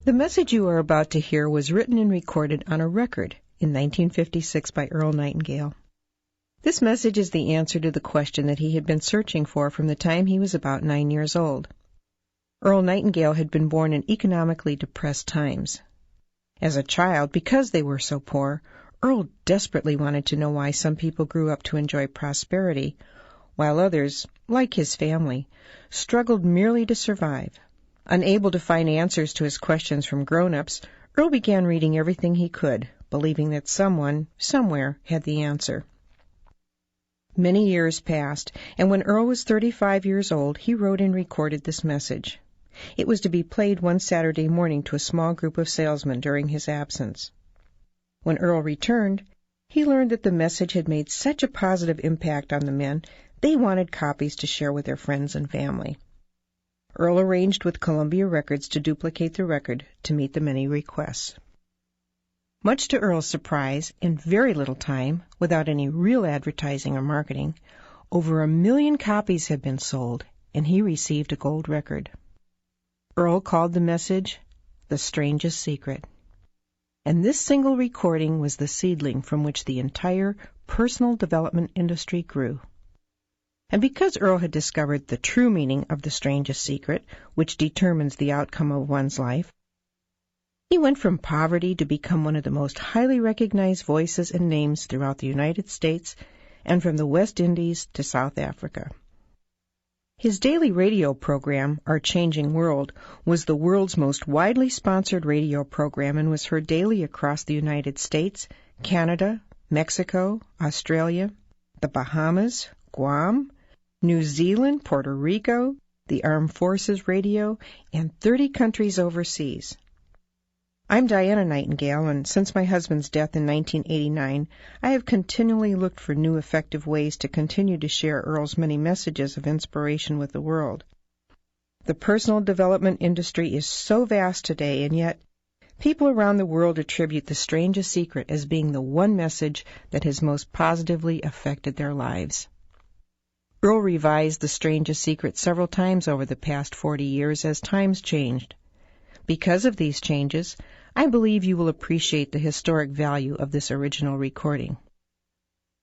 The message you are about to hear was written and recorded on a record in 1956 by Earl Nightingale. This message is the answer to the question that he had been searching for from the time he was about 9 years old. Earl Nightingale had been born in economically depressed times. As a child, because they were so poor, Earl desperately wanted to know why some people grew up to enjoy prosperity, while others, like his family, struggled merely to survive. Unable to find answers to his questions from grown-ups, Earl began reading everything he could, believing that someone, somewhere, had the answer. Many years passed, and when Earl was 35 years old, he wrote and recorded this message. It was to be played one Saturday morning to a small group of salesmen during his absence. When Earl returned, he learned that the message had made such a positive impact on the men, they wanted copies to share with their friends and family. Earl arranged with Columbia Records to duplicate the record to meet the many requests. Much to Earl's surprise, in very little time, without any real advertising or marketing, over 1 million copies had been sold, and he received a gold record. Earl called the message The Strangest Secret. And this single recording was the seedling from which the entire personal development industry grew. And because Earl had discovered the true meaning of the strangest secret, which determines the outcome of one's life, he went from poverty to become one of the most highly recognized voices and names throughout the United States and from the West Indies to South Africa. His daily radio program, Our Changing World, was the world's most widely sponsored radio program and was heard daily across the United States, Canada, Mexico, Australia, the Bahamas, Guam, New Zealand, Puerto Rico, the Armed Forces Radio, and 30 countries overseas. I'm Diana Nightingale, and since my husband's death in 1989, I have continually looked for new effective ways to continue to share Earl's many messages of inspiration with the world. The personal development industry is so vast today, and yet people around the world attribute the strangest secret as being the one message that has most positively affected their lives. Earl revised the strangest secret several times over the past 40 years as times changed. Because of these changes, I believe you will appreciate the historic value of this original recording.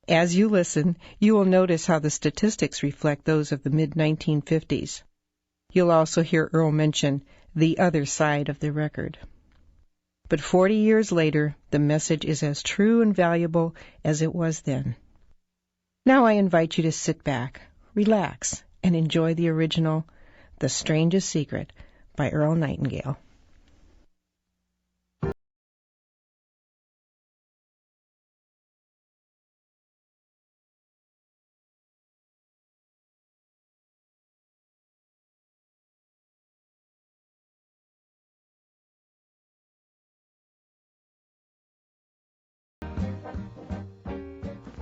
As you listen, you will notice how the statistics reflect those of the mid-1950s. You'll also hear Earl mention the other side of the record. But 40 years later, the message is as true and valuable as it was then. Now I invite you to sit back, relax, and enjoy the original The Strangest Secret by Earl Nightingale.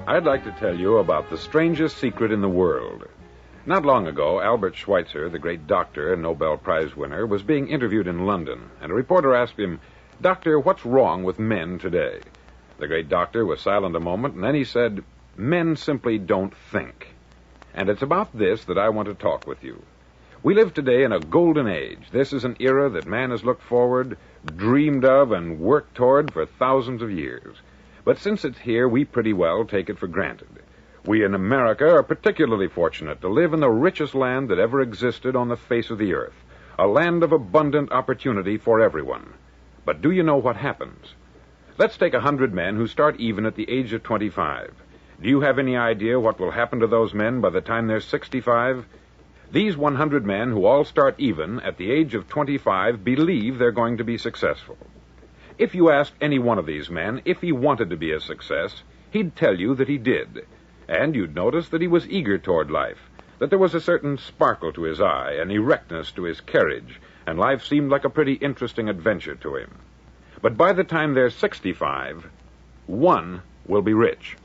I'd like to tell you about the strangest secret in the world. Not long ago, Albert Schweitzer, the great doctor and Nobel Prize winner, was being interviewed in London, and a reporter asked him, "Doctor, what's wrong with men today?" The great doctor was silent a moment, and then he said, "Men simply don't think." And it's about this that I want to talk with you. We live today in a golden age. This is an era that man has looked forward, dreamed of, and worked toward for thousands of years. But since it's here, we pretty well take it for granted. We in America are particularly fortunate to live in the richest land that ever existed on the face of the earth, a land of abundant opportunity for everyone. But do you know what happens? Let's take 100 men who start even at the age of 25. Do you have any idea what will happen to those men by the time they're 65? These 100 men who all start even at the age of 25 believe they're going to be successful. If you asked any one of these men if he wanted to be a success, he'd tell you that he did. And you'd notice that he was eager toward life, that there was a certain sparkle to his eye, an erectness to his carriage, and life seemed like a pretty interesting adventure to him. But by the time they're 65, 1 will be rich,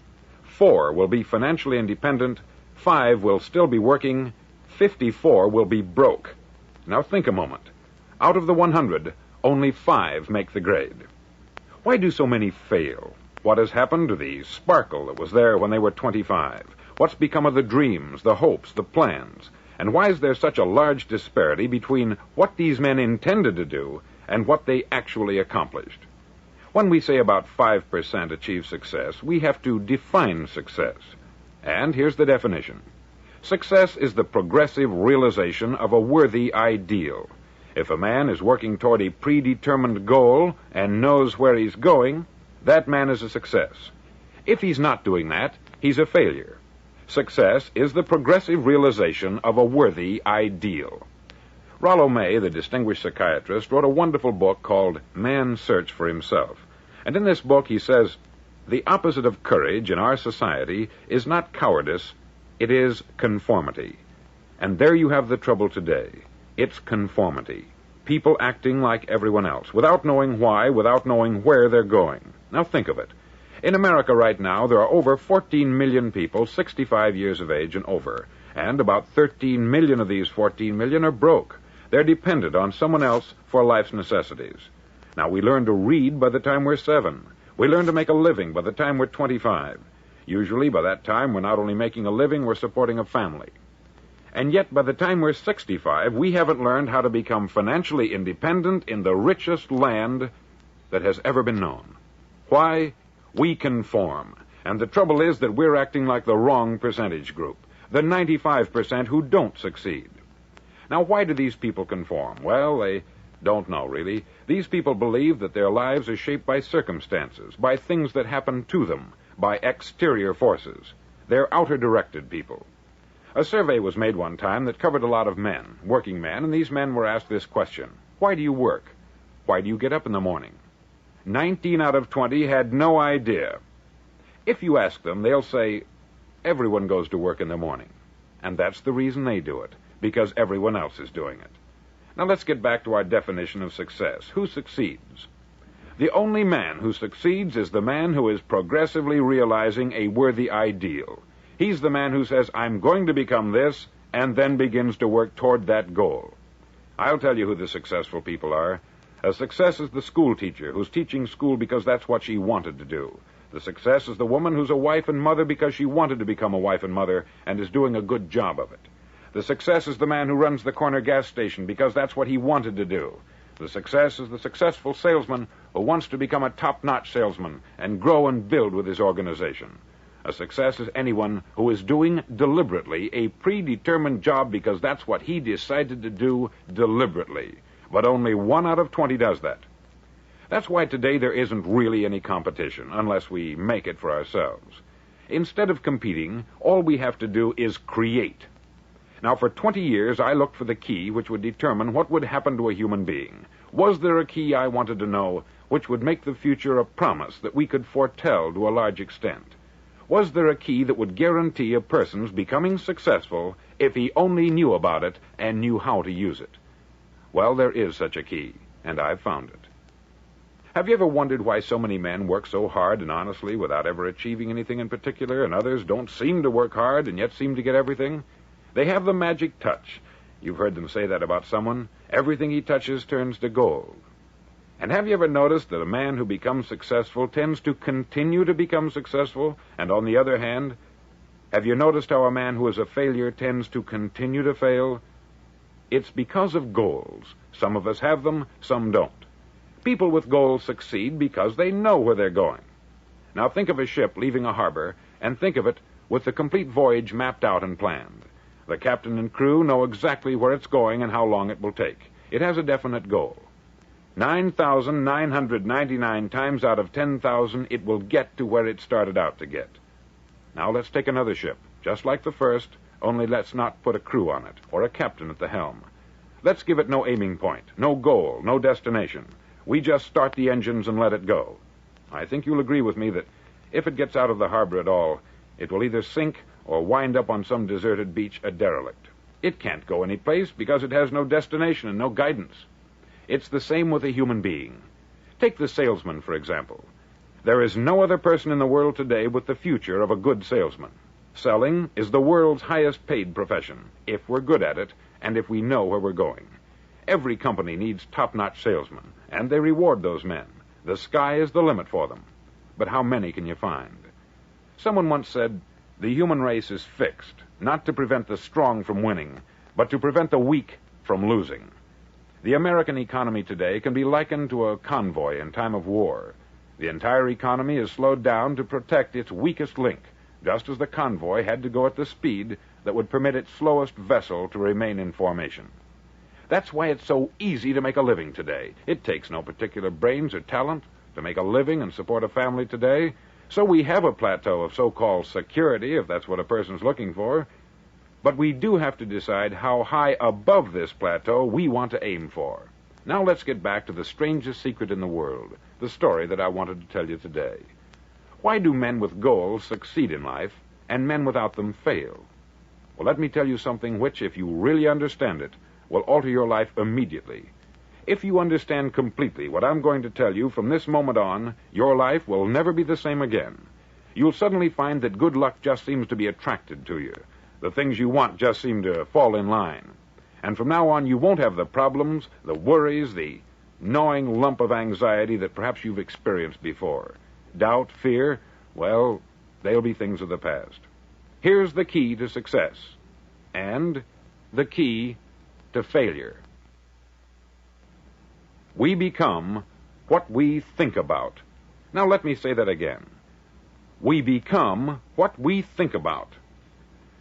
4 will be financially independent, 5 will still be working, 54 will be broke. Now think a moment. Out of the 100, only 5 make the grade. Why do so many fail? What has happened to the sparkle that was there when they were 25? What's become of the dreams, the hopes, the plans? And why is there such a large disparity between what these men intended to do and what they actually accomplished. When we say about 5% achieve success, we have to define success. And here's the definition. Success is the progressive realization of a worthy ideal. If a man is working toward a predetermined goal and knows where he's going, that man is a success. If he's not doing that, he's a failure. Success is the progressive realization of a worthy ideal. Rollo May, the distinguished psychiatrist, wrote a wonderful book called Man's Search for Himself. And in this book he says, the opposite of courage in our society is not cowardice, it is conformity. And there you have the trouble today. It's conformity. People acting like everyone else, without knowing why, without knowing where they're going. Now think of it. In America right now, there are over 14 million people 65 years of age and over, and about 13 million of these 14 million are broke. They're dependent on someone else for life's necessities. Now, we learn to read by the time we're 7. We learn to make a living by the time we're 25. Usually, by that time, we're not only making a living, we're supporting a family. And yet, by the time we're 65, we haven't learned how to become financially independent in the richest land that has ever been known. Why? We conform. And the trouble is that we're acting like the wrong percentage group, the 95% who don't succeed. Now, why do these people conform? Well, they don't know, really. These people believe that their lives are shaped by circumstances, by things that happen to them, by exterior forces. They're outer-directed people. A survey was made one time that covered a lot of men, working men, and these men were asked this question. Why do you work? Why do you get up in the morning? 19 out of 20 had no idea. If you ask them, they'll say, everyone goes to work in the morning. And that's the reason they do it, because everyone else is doing it. Now let's get back to our definition of success. Who succeeds? The only man who succeeds is the man who is progressively realizing a worthy ideal. He's the man who says, I'm going to become this, and then begins to work toward that goal. I'll tell you who the successful people are. A success is the school teacher who's teaching school because that's what she wanted to do. The success is the woman who's a wife and mother because she wanted to become a wife and mother and is doing a good job of it. The success is the man who runs the corner gas station because that's what he wanted to do. The success is the successful salesman who wants to become a top-notch salesman and grow and build with his organization. A success is anyone who is doing deliberately a predetermined job because that's what he decided to do deliberately. But only 1 out of 20 does that. That's why today there isn't really any competition, unless we make it for ourselves. Instead of competing, all we have to do is create. Now, for 20 years, I looked for the key which would determine what would happen to a human being. Was there a key, I wanted to know, which would make the future a promise that we could foretell to a large extent? Was there a key that would guarantee a person's becoming successful if he only knew about it and knew how to use it? Well, there is such a key, and I've found it. Have you ever wondered why so many men work so hard and honestly without ever achieving anything in particular, and others don't seem to work hard and yet seem to get everything? They have the magic touch. You've heard them say that about someone. Everything he touches turns to gold. And have you ever noticed that a man who becomes successful tends to continue to become successful? And on the other hand, have you noticed how a man who is a failure tends to continue to fail? It's because of goals. Some of us have them, some don't. People with goals succeed because they know where they're going. Now think of a ship leaving a harbor, and think of it with the complete voyage mapped out and planned. The captain and crew know exactly where it's going and how long it will take. It has a definite goal. 9,999 times out of 10,000, it will get to where it started out to get. Now let's take another ship, just like the first, only let's not put a crew on it, or a captain at the helm. Let's give it no aiming point, no goal, no destination. We just start the engines and let it go. I think you'll agree with me that if it gets out of the harbor at all, it will either sink or wind up on some deserted beach a derelict. It can't go any place because it has no destination and no guidance. It's the same with a human being. Take the salesman, for example. There is no other person in the world today with the future of a good salesman. Selling is the world's highest paid profession, if we're good at it and if we know where we're going. Every company needs top-notch salesmen, and they reward those men. The sky is the limit for them. But how many can you find? Someone once said, the human race is fixed, not to prevent the strong from winning, but to prevent the weak from losing. The American economy today can be likened to a convoy in time of war. The entire economy is slowed down to protect its weakest link, just as the convoy had to go at the speed that would permit its slowest vessel to remain in formation. That's why it's so easy to make a living today. It takes no particular brains or talent to make a living and support a family today. So we have a plateau of so-called security, if that's what a person's looking for. But we do have to decide how high above this plateau we want to aim for. Now let's get back to the strangest secret in the world, the story that I wanted to tell you today. Why do men with goals succeed in life and men without them fail? Well, let me tell you something which, if you really understand it, will alter your life immediately. If you understand completely what I'm going to tell you from this moment on, your life will never be the same again. You'll suddenly find that good luck just seems to be attracted to you. The things you want just seem to fall in line. And from now on, you won't have the problems, the worries, the gnawing lump of anxiety that perhaps you've experienced before. Doubt, fear, well, they'll be things of the past. Here's the key to success, and the key to failure. We become what we think about. Now let me say that again. We become what we think about.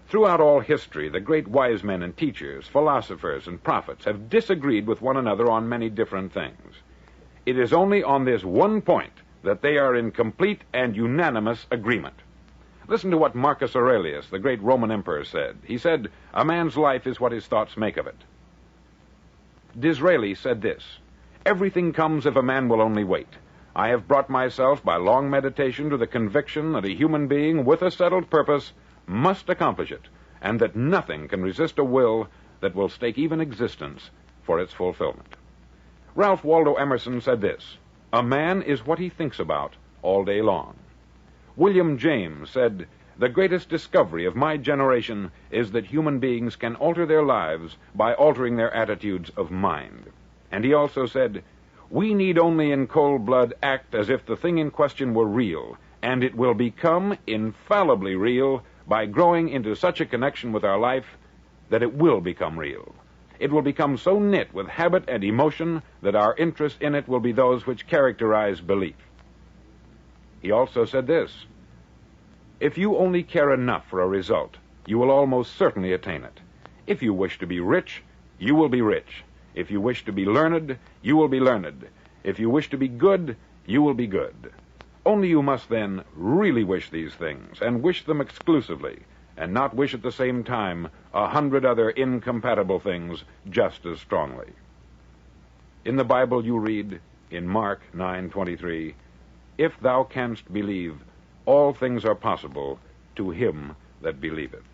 Throughout all history, the great wise men and teachers, philosophers and prophets have disagreed with one another on many different things. It is only on this one point that they are in complete and unanimous agreement. Listen to what Marcus Aurelius, the great Roman emperor, said. He said, "A man's life is what his thoughts make of it." Disraeli said this, "Everything comes if a man will only wait. I have brought myself by long meditation to the conviction that a human being with a settled purpose must accomplish it, and that nothing can resist a will that will stake even existence for its fulfillment." Ralph Waldo Emerson said this, "A man is what he thinks about all day long." William James said, "The greatest discovery of my generation is that human beings can alter their lives by altering their attitudes of mind." And he also said, "We need only in cold blood act as if the thing in question were real, and it will become infallibly real by growing into such a connection with our life that it will become real. It will become so knit with habit and emotion that our interest in it will be those which characterize belief." He also said this, "If you only care enough for a result, you will almost certainly attain it. If you wish to be rich, you will be rich. If you wish to be learned, you will be learned. If you wish to be good, you will be good. Only you must then really wish these things, and wish them exclusively, and not wish at the same time 100 other incompatible things just as strongly." In the Bible you read, in Mark 9:23, "If thou canst believe, all things are possible to him that believeth."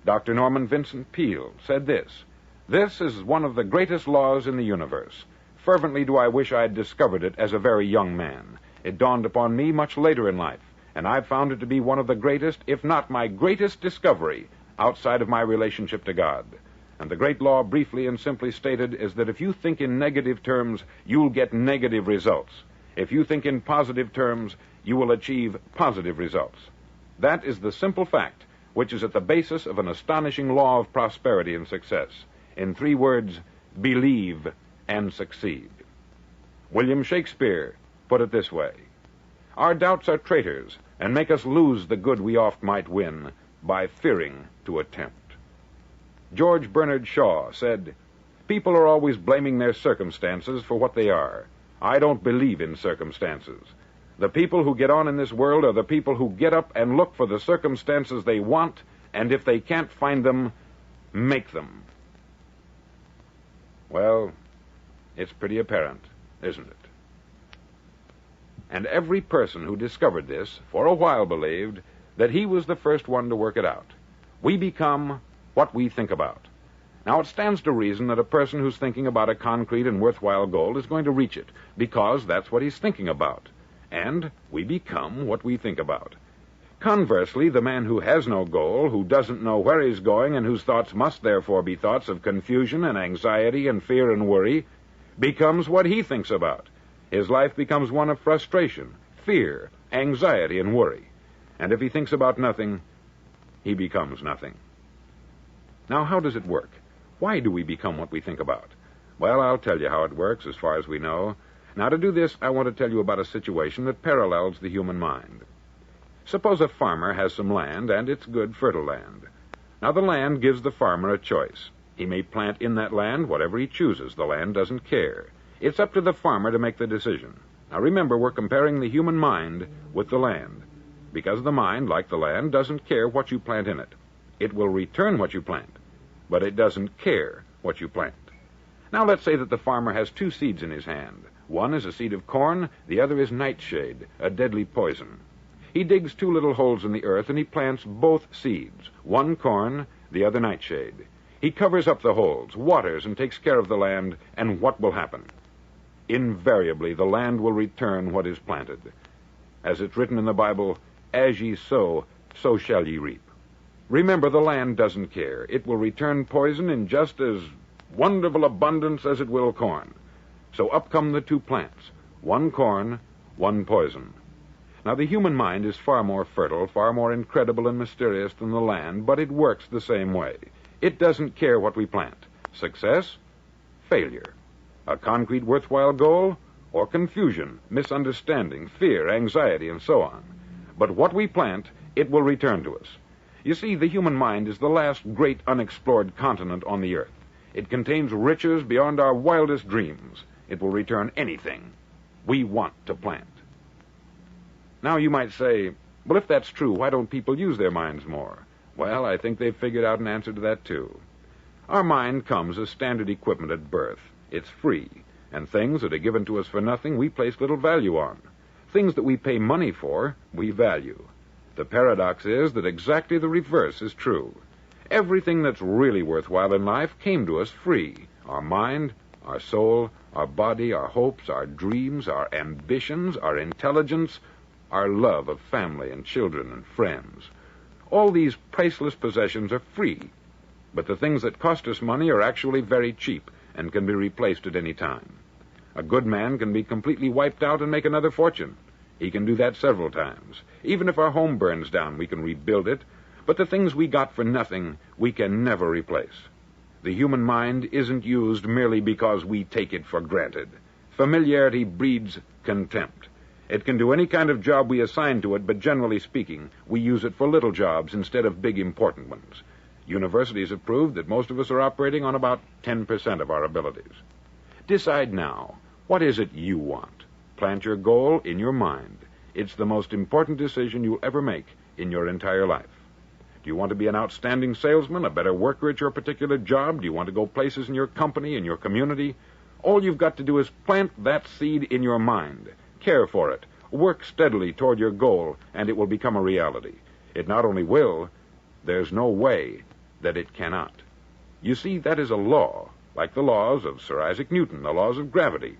Dr. Norman Vincent Peale said this, "This is one of the greatest laws in the universe. Fervently do I wish I had discovered it as a very young man. It dawned upon me much later in life, and I've found it to be one of the greatest, if not my greatest discovery outside of my relationship to God. And the great law, briefly and simply stated, is that if you think in negative terms, you'll get negative results. If you think in positive terms, you will achieve positive results. That is the simple fact which is at the basis of an astonishing law of prosperity and success. In 3 words, believe and succeed." William Shakespeare put it this way, "Our doubts are traitors, and make us lose the good we oft might win by fearing to attempt." George Bernard Shaw said, "People are always blaming their circumstances for what they are. I don't believe in circumstances. The people who get on in this world are the people who get up and look for the circumstances they want, and if they can't find them, make them." Well, it's pretty apparent, isn't it? And every person who discovered this for a while believed that he was the first one to work it out. We become what we think about. Now, it stands to reason that a person who's thinking about a concrete and worthwhile goal is going to reach it, because that's what he's thinking about. And we become what we think about. Conversely, the man who has no goal, who doesn't know where he's going, and whose thoughts must therefore be thoughts of confusion and anxiety and fear and worry, becomes what he thinks about. His life becomes one of frustration, fear, anxiety, and worry. And if he thinks about nothing, he becomes nothing. Now, how does it work? Why do we become what we think about? Well, I'll tell you how it works as far as we know. Now, to do this, I want to tell you about a situation that parallels the human mind. Suppose a farmer has some land, and it's good, fertile land. Now, the land gives the farmer a choice. He may plant in that land whatever he chooses. The land doesn't care. It's up to the farmer to make the decision. Now, remember, we're comparing the human mind with the land, because the mind, like the land, doesn't care what you plant in it. It will return what you plant, but it doesn't care what you plant. Now, let's say that the farmer has two seeds in his hand. One is a seed of corn, the other is nightshade, a deadly poison. He digs two little holes in the earth, and he plants both seeds, one corn, the other nightshade. He covers up the holes, waters, and takes care of the land, and what will happen? Invariably, the land will return what is planted. As it's written in the Bible, as ye sow, so shall ye reap. Remember, the land doesn't care. It will return poison in just as wonderful abundance as it will corn. So up come the two plants, one corn, one poison. Now, the human mind is far more fertile, far more incredible and mysterious than the land, but it works the same way. It doesn't care what we plant. Success, failure. A concrete, worthwhile goal, or confusion, misunderstanding, fear, anxiety, and so on. But what we plant, it will return to us. You see, the human mind is the last great unexplored continent on the earth. It contains riches beyond our wildest dreams. It will return anything we want to plant. Now, you might say, well, if that's true, why don't people use their minds more? Well, I think they've figured out an answer to that, too. Our mind comes as standard equipment at birth. It's free, and things that are given to us for nothing we place little value on. Things that we pay money for, we value. The paradox is that exactly the reverse is true. Everything that's really worthwhile in life came to us free. Our mind, our soul, our body, our hopes, our dreams, our ambitions, our intelligence, our love of family and children and friends. All these priceless possessions are free, but the things that cost us money are actually very cheap and can be replaced at any time. A good man can be completely wiped out and make another fortune. He can do that several times. Even if our home burns down, we can rebuild it, but the things we got for nothing, we can never replace. The human mind isn't used merely because we take it for granted. Familiarity breeds contempt. It can do any kind of job we assign to it, but generally speaking, we use it for little jobs instead of big, important ones. Universities have proved that most of us are operating on about 10% of our abilities. Decide now, what is it you want? Plant your goal in your mind. It's the most important decision you'll ever make in your entire life. Do you want to be an outstanding salesman, a better worker at your particular job? Do you want to go places in your company, in your community? All you've got to do is plant that seed in your mind. Care for it. Work steadily toward your goal, and it will become a reality. It not only will, there's no way that it cannot. You see, that is a law, like the laws of Sir Isaac Newton, the laws of gravity.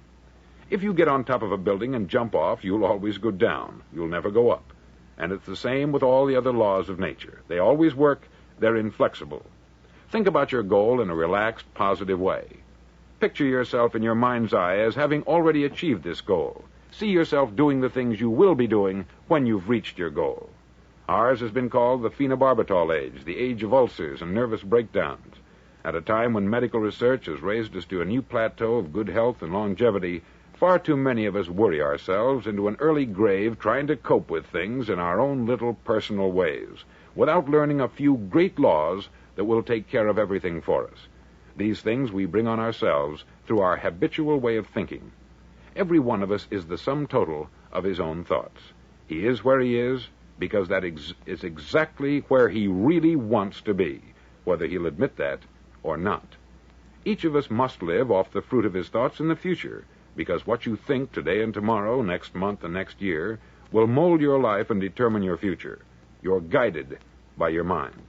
If you get on top of a building and jump off, you'll always go down. You'll never go up. And it's the same with all the other laws of nature. They always work. They're inflexible. Think about your goal in a relaxed, positive way. Picture yourself in your mind's eye as having already achieved this goal. See yourself doing the things you will be doing when you've reached your goal. Ours has been called the phenobarbital age, the age of ulcers and nervous breakdowns. At a time when medical research has raised us to a new plateau of good health and longevity, far too many of us worry ourselves into an early grave trying to cope with things in our own little personal ways, without learning a few great laws that will take care of everything for us. These things we bring on ourselves through our habitual way of thinking. Every one of us is the sum total of his own thoughts. He is where he is because that is exactly where he really wants to be, whether he'll admit that or not. Each of us must live off the fruit of his thoughts in the future, because what you think today and tomorrow, next month and next year, will mold your life and determine your future. You're guided by your mind.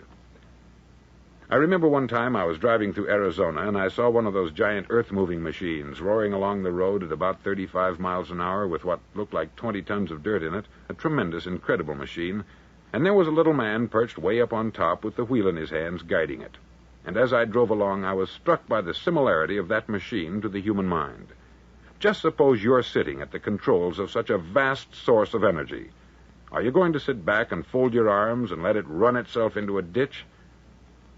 I remember one time I was driving through Arizona, and I saw one of those giant earth-moving machines roaring along the road at about 35 miles an hour with what looked like 20 tons of dirt in it, a tremendous, incredible machine, and there was a little man perched way up on top with the wheel in his hands guiding it. And as I drove along, I was struck by the similarity of that machine to the human mind. Just suppose you're sitting at the controls of such a vast source of energy. Are you going to sit back and fold your arms and let it run itself into a ditch?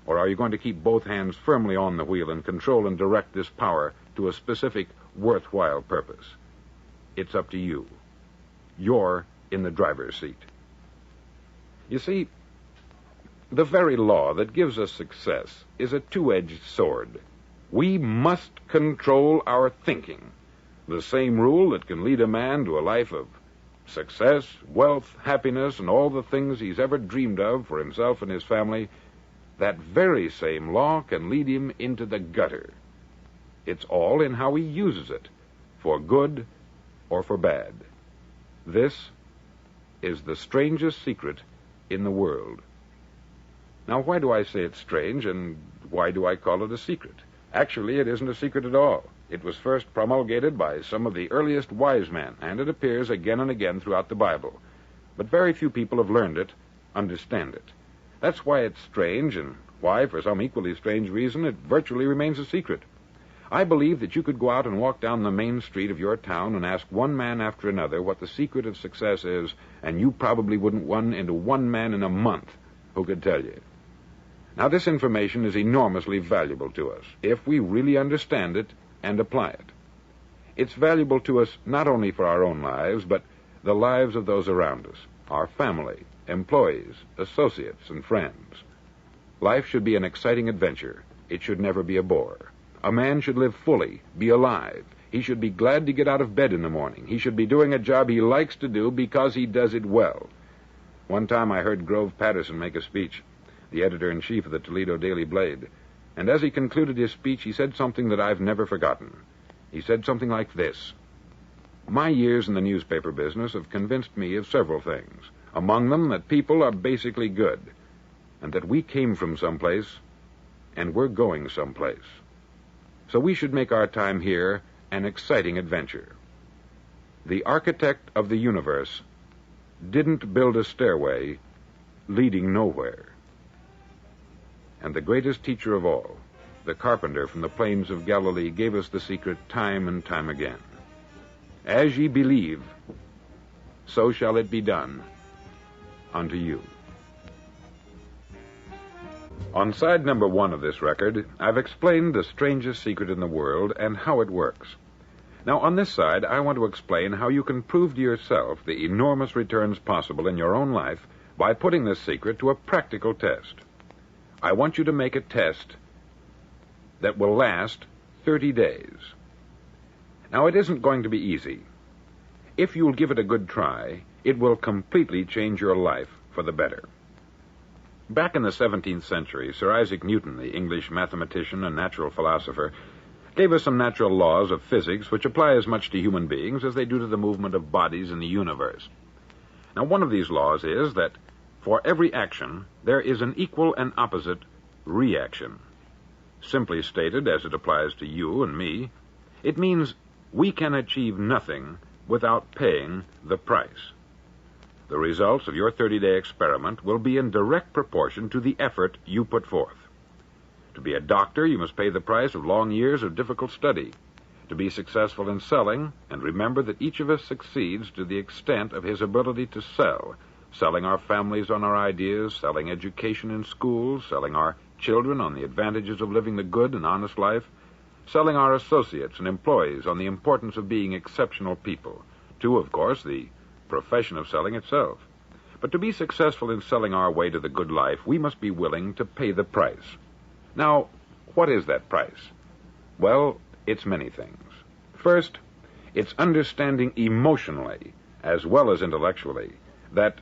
Or are you going to keep both hands firmly on the wheel and control and direct this power to a specific, worthwhile purpose? It's up to you. You're in the driver's seat. You see, the very law that gives us success is a two-edged sword. We must control our thinking. The same rule that can lead a man to a life of success, wealth, happiness, and all the things he's ever dreamed of for himself and his family, that very same law can lead him into the gutter. It's all in how he uses it, for good or for bad. This is the strangest secret in the world. Now, why do I say it's strange, and why do I call it a secret? Actually, it isn't a secret at all. It was first promulgated by some of the earliest wise men, and it appears again and again throughout the Bible. But very few people have learned it, understand it. That's why it's strange, and why, for some equally strange reason, it virtually remains a secret. I believe that you could go out and walk down the main street of your town and ask one man after another what the secret of success is, and you probably wouldn't run into one man in a month who could tell you. Now, this information is enormously valuable to us if we really understand it and apply it. It's valuable to us not only for our own lives, but the lives of those around us, our family, employees, associates, and friends. Life should be an exciting adventure. It should never be a bore. A man should live fully, be alive. He should be glad to get out of bed in the morning. He should be doing a job he likes to do because he does it well. One time I heard Grove Patterson make a speech, the editor-in-chief of the Toledo Daily Blade, and as he concluded his speech, he said something that I've never forgotten. He said something like this: "My years in the newspaper business have convinced me of several things, among them that people are basically good, and that we came from someplace, and we're going someplace. So we should make our time here an exciting adventure. The architect of the universe didn't build a stairway leading nowhere." And the greatest teacher of all, the carpenter from the plains of Galilee, gave us the secret time and time again. As ye believe, so shall it be done unto you. On side number 1 of this record, I've explained the strangest secret in the world and how it works. Now, on this side, I want to explain how you can prove to yourself the enormous returns possible in your own life by putting this secret to a practical test. I want you to make a test that will last 30 days. Now, it isn't going to be easy. If you'll give it a good try, it will completely change your life for the better. Back in the 17th century, Sir Isaac Newton, the English mathematician and natural philosopher, gave us some natural laws of physics which apply as much to human beings as they do to the movement of bodies in the universe. Now, one of these laws is that for every action, there is an equal and opposite reaction. Simply stated, as it applies to you and me, it means we can achieve nothing without paying the price. The results of your 30-day experiment will be in direct proportion to the effort you put forth. To be a doctor, you must pay the price of long years of difficult study. To be successful in selling, and remember that each of us succeeds to the extent of his ability to sell, selling our families on our ideas, selling education in schools, selling our children on the advantages of living the good and honest life, selling our associates and employees on the importance of being exceptional people, to, of course, the profession of selling itself. But to be successful in selling our way to the good life, we must be willing to pay the price. Now, what is that price? Well, it's many things. First, it's understanding emotionally, as well as intellectually, that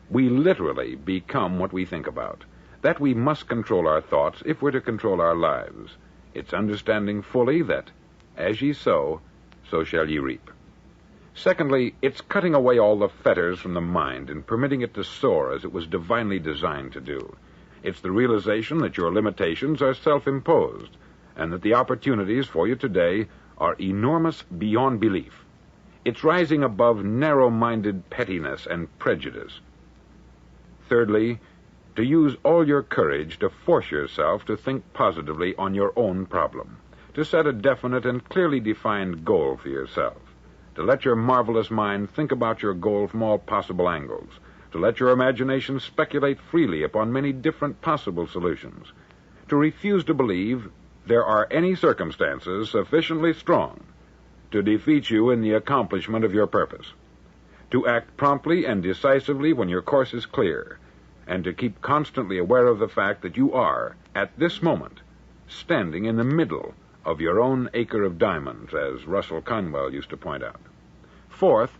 we literally become what we think about, that we must control our thoughts if we're to control our lives. It's understanding fully that, as ye sow, so shall ye reap. Secondly, it's cutting away all the fetters from the mind and permitting it to soar as it was divinely designed to do. It's the realization that your limitations are self-imposed, and that the opportunities for you today are enormous beyond belief. It's rising above narrow-minded pettiness and prejudice. Thirdly, to use all your courage to force yourself to think positively on your own problem, to set a definite and clearly defined goal for yourself, to let your marvelous mind think about your goal from all possible angles, to let your imagination speculate freely upon many different possible solutions, to refuse to believe there are any circumstances sufficiently strong to defeat you in the accomplishment of your purpose, to act promptly and decisively when your course is clear, and to keep constantly aware of the fact that you are, at this moment, standing in the middle of your own acre of diamonds, as Russell Conwell used to point out. Fourth,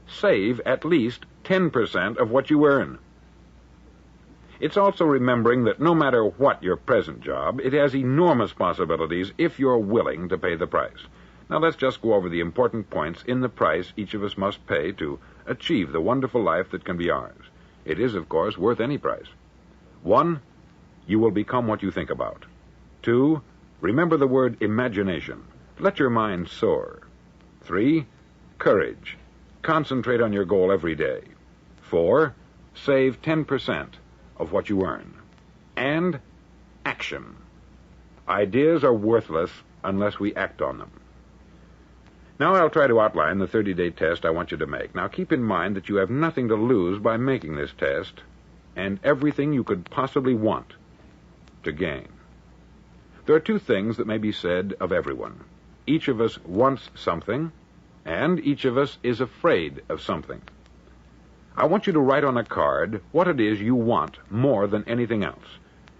save at least 10% of what you earn. It's also remembering that no matter what your present job, it has enormous possibilities if you're willing to pay the price. Now let's just go over the important points in the price each of us must pay to achieve the wonderful life that can be ours. It is, of course, worth any price. 1, you will become what you think about. 2, remember the word imagination. Let your mind soar. 3, courage. Concentrate on your goal every day. 4, save 10% of what you earn. And action. Ideas are worthless unless we act on them. Now I'll try to outline the 30-day test I want you to make. Now keep in mind that you have nothing to lose by making this test, and everything you could possibly want to gain. There are 2 things that may be said of everyone. Each of us wants something, and each of us is afraid of something. I want you to write on a card what it is you want more than anything else.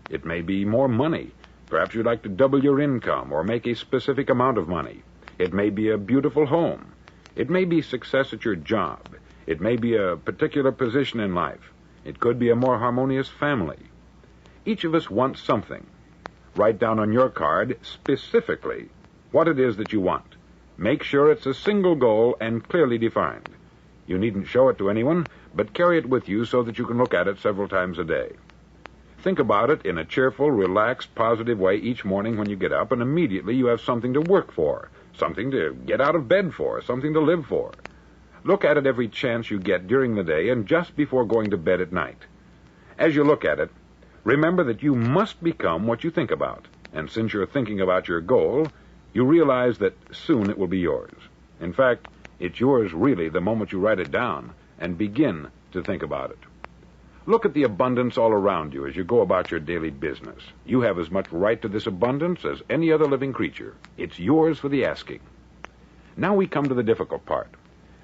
It may be more money. Perhaps you'd like to double your income or make a specific amount of money. It may be a beautiful home. It may be success at your job. It may be a particular position in life. It could be a more harmonious family. Each of us wants something. Write down on your card specifically what it is that you want. Make sure it's a single goal and clearly defined. You needn't show it to anyone, but carry it with you so that you can look at it several times a day. Think about it in a cheerful, relaxed, positive way each morning when you get up, and immediately you have something to work for, something to get out of bed for, something to live for. Look at it every chance you get during the day and just before going to bed at night. As you look at it, remember that you must become what you think about, and since you're thinking about your goal, you realize that soon it will be yours. In fact, it's yours really the moment you write it down and begin to think about it. Look at the abundance all around you as you go about your daily business. You have as much right to this abundance as any other living creature. It's yours for the asking. Now we come to the difficult part.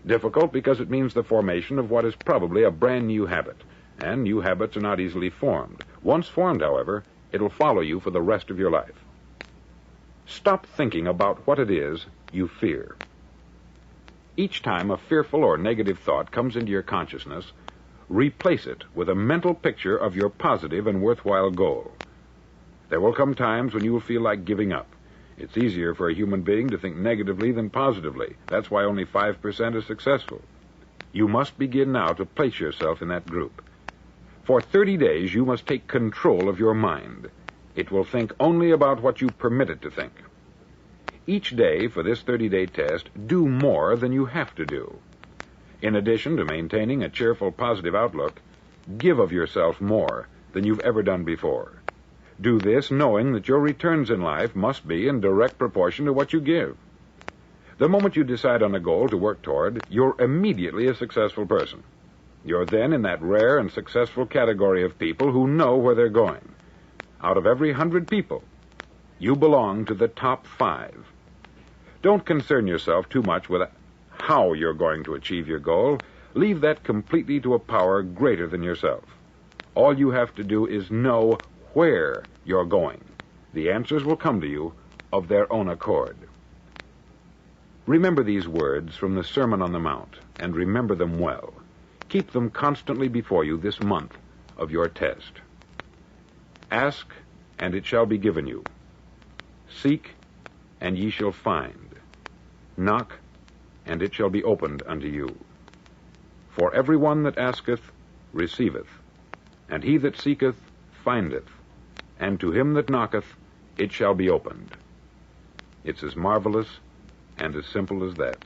Difficult because it means the formation of what is probably a brand new habit, and new habits are not easily formed. Once formed, however, it'll follow you for the rest of your life. Stop thinking about what it is you fear. Each time a fearful or negative thought comes into your consciousness, replace it with a mental picture of your positive and worthwhile goal. There will come times when you will feel like giving up. It's easier for a human being to think negatively than positively. That's why only 5% are successful. You must begin now to place yourself in that group. For 30 days, you must take control of your mind. It will think only about what you permit it to think. Each day for this 30-day test, do more than you have to do. In addition to maintaining a cheerful, positive outlook, give of yourself more than you've ever done before. Do this knowing that your returns in life must be in direct proportion to what you give. The moment you decide on a goal to work toward, you're immediately a successful person. You're then in that rare and successful category of people who know where they're going. Out of every 100 people, you belong to the top 5. Don't concern yourself too much with how you're going to achieve your goal. Leave that completely to a power greater than yourself. All you have to do is know where you're going. The answers will come to you of their own accord. Remember these words from the Sermon on the Mount, and remember them well. Keep them constantly before you this month of your test. Ask, and it shall be given you. Seek, and ye shall find. Knock, and it shall be opened unto you. For every one that asketh receiveth, and he that seeketh findeth, and to him that knocketh it shall be opened. It's as marvelous and as simple as that.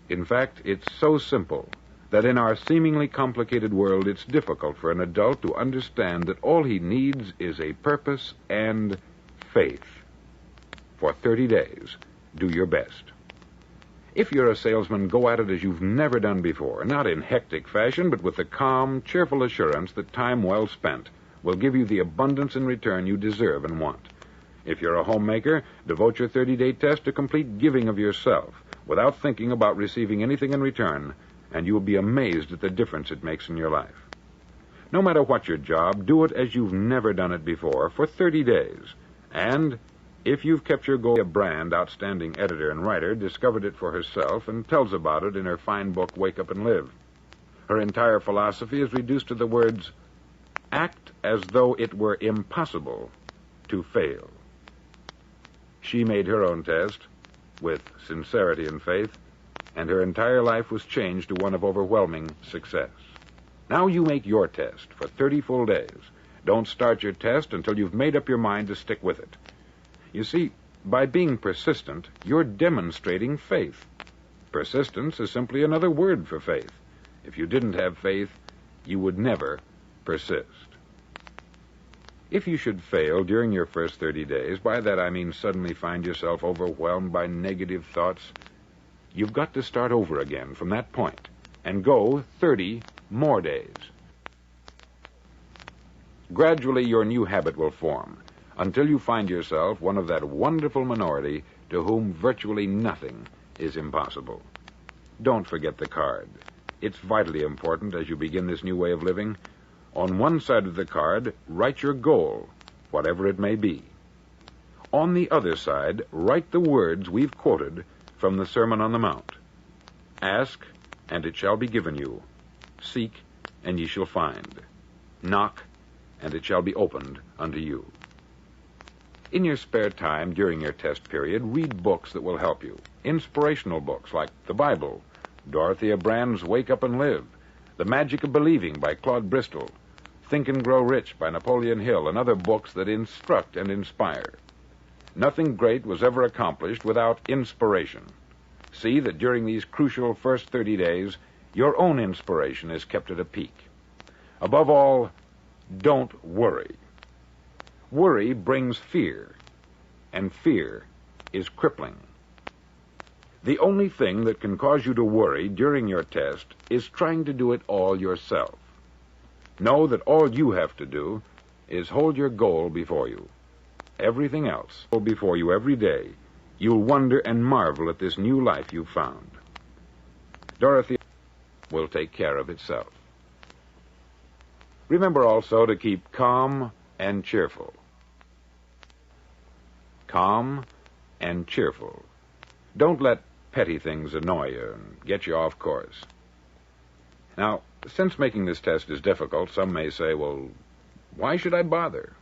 In fact, it's so simple that in our seemingly complicated world it's difficult for an adult to understand that all he needs is a purpose and faith. For 30 days, do your best. If you're a salesman, go at it as you've never done before, not in hectic fashion, but with the calm, cheerful assurance that time well spent will give you the abundance in return you deserve and want. If you're a homemaker, devote your 30-day test to complete giving of yourself without thinking about receiving anything in return, and you will be amazed at the difference it makes in your life. No matter what your job, do it as you've never done it before for 30 days. And if you've kept your goal, a brand outstanding editor and writer discovered it for herself and tells about it in her fine book, Wake Up and Live. Her entire philosophy is reduced to the words, act as though it were impossible to fail. She made her own test with sincerity and faith, and her entire life was changed to one of overwhelming success. Now you make your test for 30 full days. Don't start your test until you've made up your mind to stick with it. You see, by being persistent, you're demonstrating faith. Persistence is simply another word for faith. If you didn't have faith, you would never persist. If you should fail during your first 30 days, by that I mean suddenly find yourself overwhelmed by negative thoughts, you've got to start over again from that point and go 30 more days. Gradually, your new habit will form until you find yourself one of that wonderful minority to whom virtually nothing is impossible. Don't forget the card. It's vitally important as you begin this new way of living. On one side of the card, write your goal, whatever it may be. On the other side, write the words we've quoted from the Sermon on the Mount. Ask, and it shall be given you. Seek, and ye shall find. Knock, and it shall be opened unto you. In your spare time during your test period, read books that will help you. Inspirational books like the Bible, Dorothea Brand's Wake Up and Live, The Magic of Believing by Claude Bristol, Think and Grow Rich by Napoleon Hill, and other books that instruct and inspire. Nothing great was ever accomplished without inspiration. See that during these crucial first 30 days, your own inspiration is kept at a peak. Above all, don't worry. Worry brings fear, and fear is crippling. The only thing that can cause you to worry during your test is trying to do it all yourself. Know that all you have to do is hold your goal before you. Everything else before you every day. You'll wonder and marvel at this new life you've found. Dorothy will take care of itself. Remember also to keep calm and cheerful. Calm and cheerful. Don't let petty things annoy you and get you off course. Now, since making this test is difficult, some may say, well, why should I bother?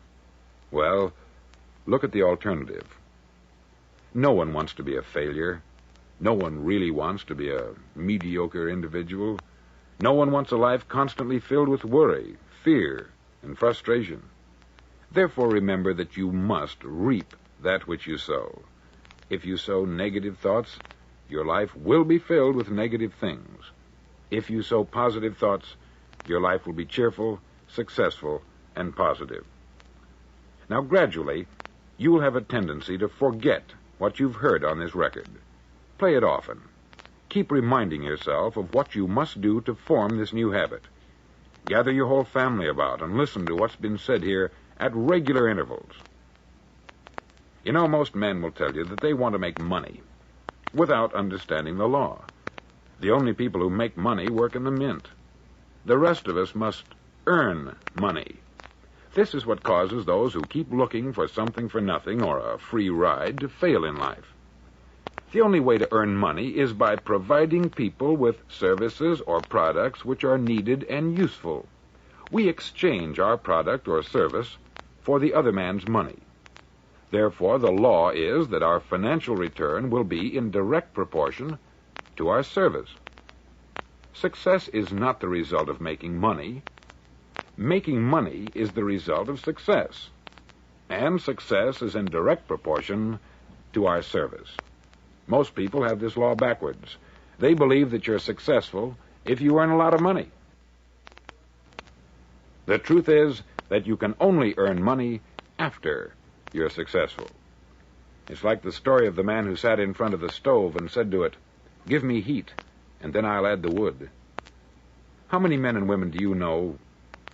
Well, look at the alternative. No one wants to be a failure. No one really wants to be a mediocre individual. No one wants a life constantly filled with worry, fear, and frustration. Therefore, remember that you must reap that which you sow. If you sow negative thoughts, your life will be filled with negative things. If you sow positive thoughts, your life will be cheerful, successful, and positive. Now, gradually, you will have a tendency to forget what you've heard on this record. Play it often. Keep reminding yourself of what you must do to form this new habit. Gather your whole family about and listen to what's been said here at regular intervals. You know, most men will tell you that they want to make money without understanding the law. The only people who make money work in the mint. The rest of us must earn money. This is what causes those who keep looking for something for nothing or a free ride to fail in life. The only way to earn money is by providing people with services or products which are needed and useful. We exchange our product or service for the other man's money. Therefore, the law is that our financial return will be in direct proportion to our service. Success is not the result of making money. Making money is the result of success. And success is in direct proportion to our service. Most people have this law backwards. They believe that you're successful if you earn a lot of money. The truth is that you can only earn money after you're successful. It's like the story of the man who sat in front of the stove and said to it, "Give me heat, and then I'll add the wood." How many men and women do you know,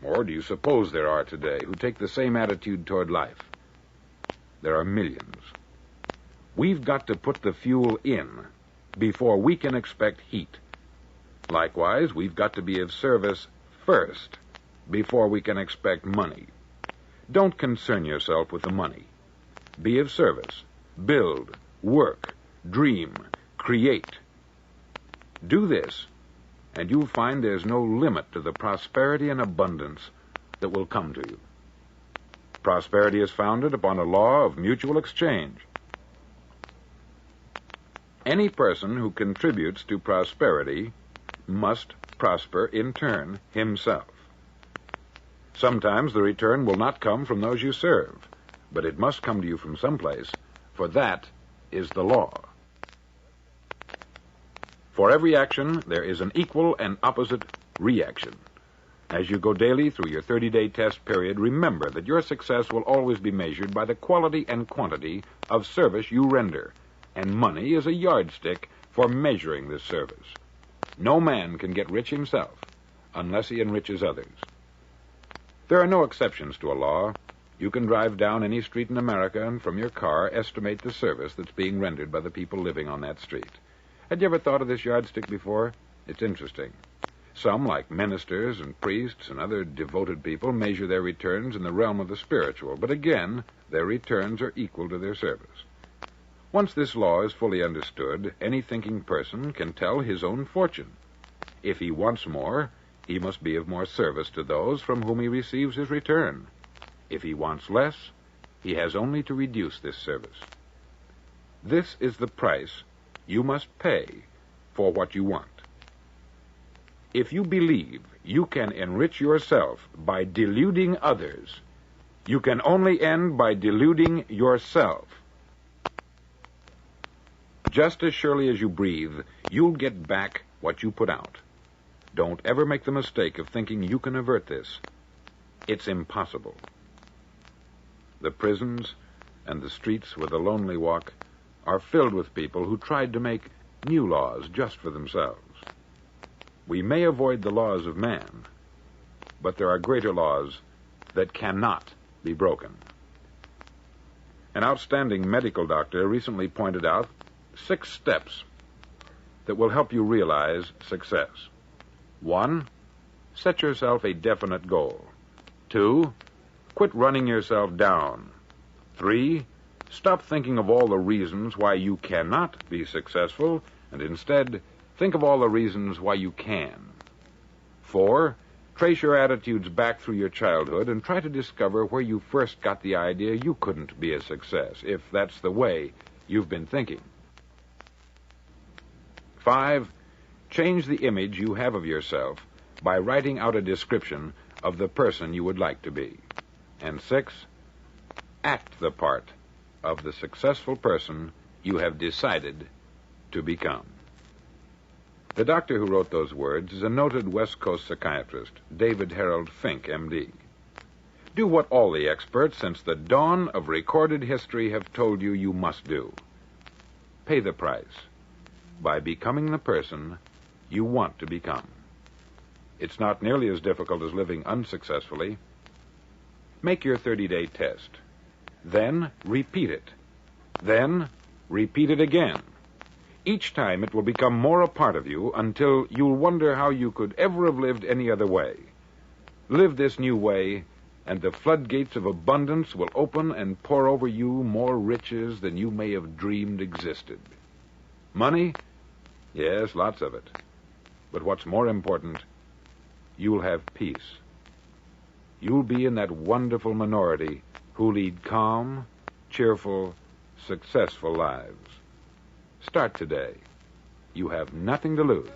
Or do you suppose there are today who take the same attitude toward life? There are millions. We've got to put the fuel in before we can expect heat. Likewise, we've got to be of service first before we can expect money. Don't concern yourself with the money. Be of service. Build, work, dream, create. Do this, and you'll find there's no limit to the prosperity and abundance that will come to you. Prosperity is founded upon a law of mutual exchange. Any person who contributes to prosperity must prosper in turn himself. Sometimes the return will not come from those you serve, but it must come to you from someplace, for that is the law. For every action, there is an equal and opposite reaction. As you go daily through your 30-day test period, remember that your success will always be measured by the quality and quantity of service you render, and money is a yardstick for measuring this service. No man can get rich himself unless he enriches others. There are no exceptions to a law. You can drive down any street in America and from your car estimate the service that's being rendered by the people living on that street. Had you ever thought of this yardstick before? It's interesting. Some, like ministers and priests and other devoted people, measure their returns in the realm of the spiritual, but again, their returns are equal to their service. Once this law is fully understood, any thinking person can tell his own fortune. If he wants more, he must be of more service to those from whom he receives his return. If he wants less, he has only to reduce this service. This is the price you must pay for what you want. If you believe you can enrich yourself by deluding others, you can only end by deluding yourself. Just as surely as you breathe, you'll get back what you put out. Don't ever make the mistake of thinking you can avert this. It's impossible. The prisons and the streets where the lonely walk are filled with people who tried to make new laws just for themselves. We may avoid the laws of man, but there are greater laws that cannot be broken. An outstanding medical doctor recently pointed out 6 steps that will help you realize success. 1, set yourself a definite goal. 2, quit running yourself down. 3, stop thinking of all the reasons why you cannot be successful, and instead think of all the reasons why you can. 4, trace your attitudes back through your childhood and try to discover where you first got the idea you couldn't be a success, if that's the way you've been thinking. 5, change the image you have of yourself by writing out a description of the person you would like to be. And 6, act the part of the successful person you have decided to become. The doctor who wrote those words is a noted West Coast psychiatrist, David Harold Fink, M.D. Do what all the experts since the dawn of recorded history have told you you must do. Pay the price by becoming the person you want to become. It's not nearly as difficult as living unsuccessfully. Make your 30-day test. Then repeat it. Then repeat it again. Each time it will become more a part of you until you'll wonder how you could ever have lived any other way. Live this new way, and the floodgates of abundance will open and pour over you more riches than you may have dreamed existed. Money? Yes, lots of it. But what's more important, you'll have peace. You'll be in that wonderful minority who lead calm, cheerful, successful lives. Start today. You have nothing to lose.